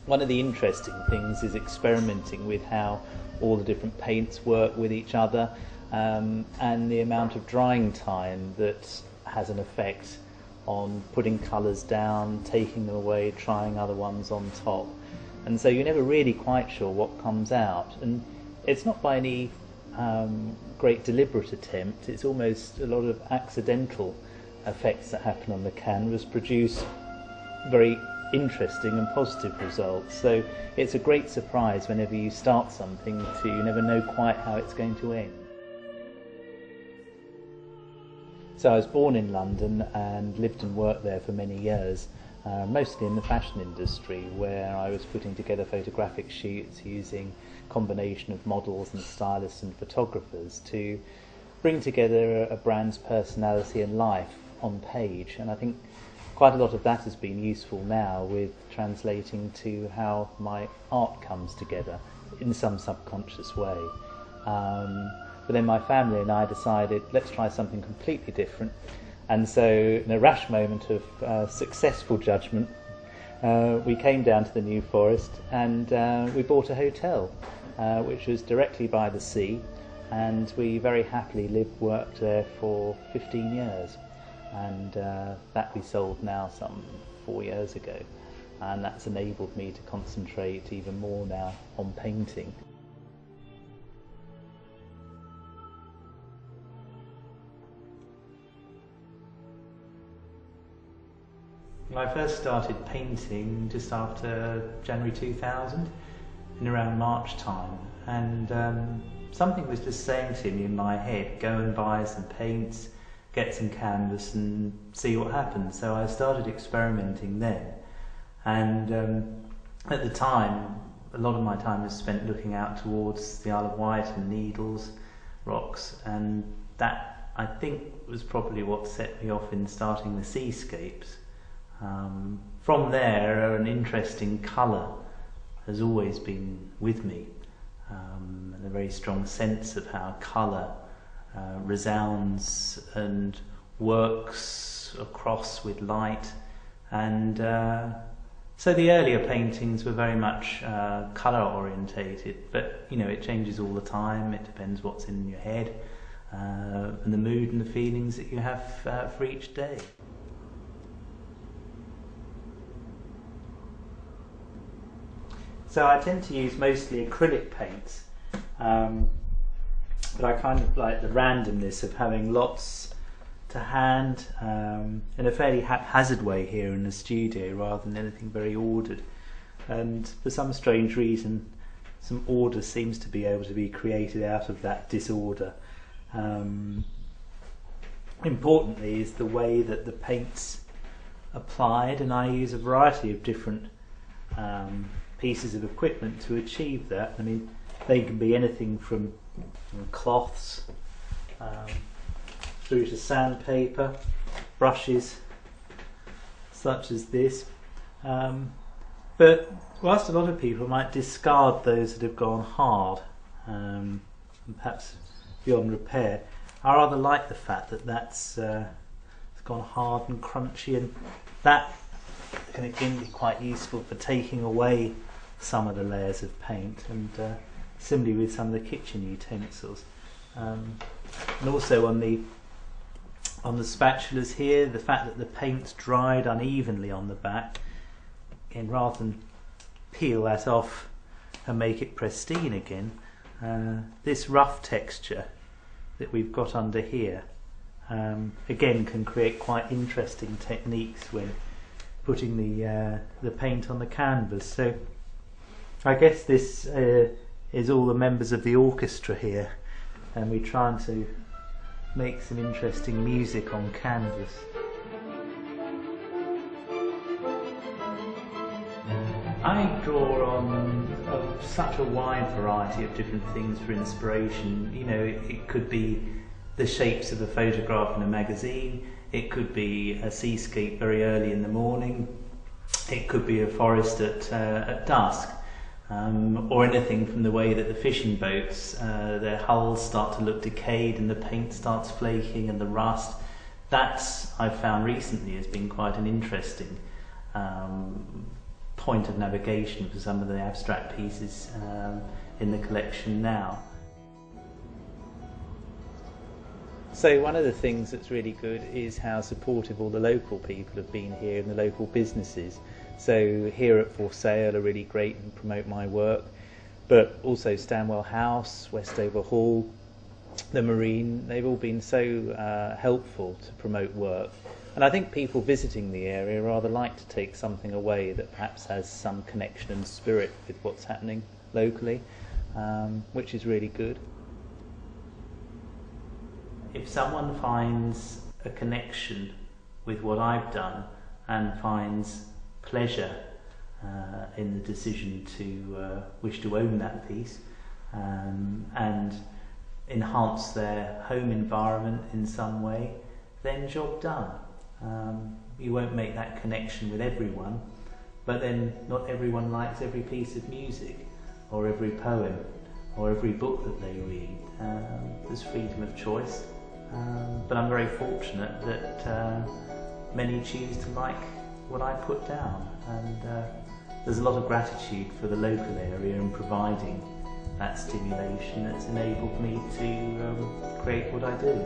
one of the interesting things is experimenting with how all the different paints work with each other, and the amount of drying time that has an effect on putting colours down, taking them away, trying other ones on top. And so you're never really quite sure what comes out. And it's not by any great deliberate attempt, it's almost a lot of accidental effects that happen on the canvas produce very interesting and positive results. So it's a great surprise whenever you start something, you never know quite how it's going to end. So I was born in London and lived and worked there for many years, mostly in the fashion industry, where I was putting together photographic shoots using a combination of models and stylists and photographers to bring together a brand's personality and life on page. And I think quite a lot of that has been useful now with translating to how my art comes together in some subconscious way. But then my family and I decided, let's try something completely different. And so in a rash moment of successful judgment, we came down to the New Forest and we bought a hotel, which was directly by the sea, and we very happily worked there for 15 years. And that we sold now some 4 years ago, and that's enabled me to concentrate even more now on painting. I first started painting just after January 2000, in around March time, and something was just saying to me in my head, go and buy some paints, get some canvas and see what happens. So I started experimenting then, and at the time a lot of my time was spent looking out towards the Isle of Wight and Needles, rocks, and that I think was probably what set me off in starting the seascapes. From there, an interesting colour has always been with me, and a very strong sense of how colour resounds and works across with light. And so the earlier paintings were very much colour orientated, but you know, it changes all the time. It depends what's in your head and the mood and the feelings that you have for each day. So I tend to use mostly acrylic paints, but I kind of like the randomness of having lots to hand in a fairly haphazard way here in the studio rather than anything very ordered. And for some strange reason, some order seems to be able to be created out of that disorder. Importantly is the way that the paint's applied, and I use a variety of different pieces of equipment to achieve that. I mean, they can be anything from cloths through to sandpaper, brushes such as this. But whilst a lot of people might discard those that have gone hard and perhaps beyond repair, I rather like the fact that that's it's gone hard and crunchy, and that can again be quite useful for taking away some of the layers of paint, and similarly with some of the kitchen utensils. And also on the spatulas here, the fact that the paint's dried unevenly on the back, again, rather than peel that off and make it pristine again, this rough texture that we've got under here again can create quite interesting techniques when putting the paint on the canvas. So I guess this is all the members of the orchestra here, and we're trying to make some interesting music on canvas. I draw on such a wide variety of different things for inspiration. You know, it could be the shapes of a photograph in a magazine, it could be a seascape very early in the morning, it could be a forest at dusk, or anything from the way that the fishing boats, their hulls start to look decayed and the paint starts flaking and the rust. That's, I've found recently, has been quite an interesting point of navigation for some of the abstract pieces in the collection now. So one of the things that's really good is how supportive all the local people have been here and the local businesses. So here at For Sale are really great and promote my work, but also Stanwell House, Westover Hall, the Marine, they've all been so helpful to promote work. And I think people visiting the area rather like to take something away that perhaps has some connection and spirit with what's happening locally, which is really good. If someone finds a connection with what I've done and finds pleasure in the decision to wish to own that piece and enhance their home environment in some way, then job done. You won't make that connection with everyone, but then not everyone likes every piece of music or every poem or every book that they read. There's freedom of choice. But I'm very fortunate that many choose to like what I put down, and there's a lot of gratitude for the local area in providing that stimulation that's enabled me to create what I do.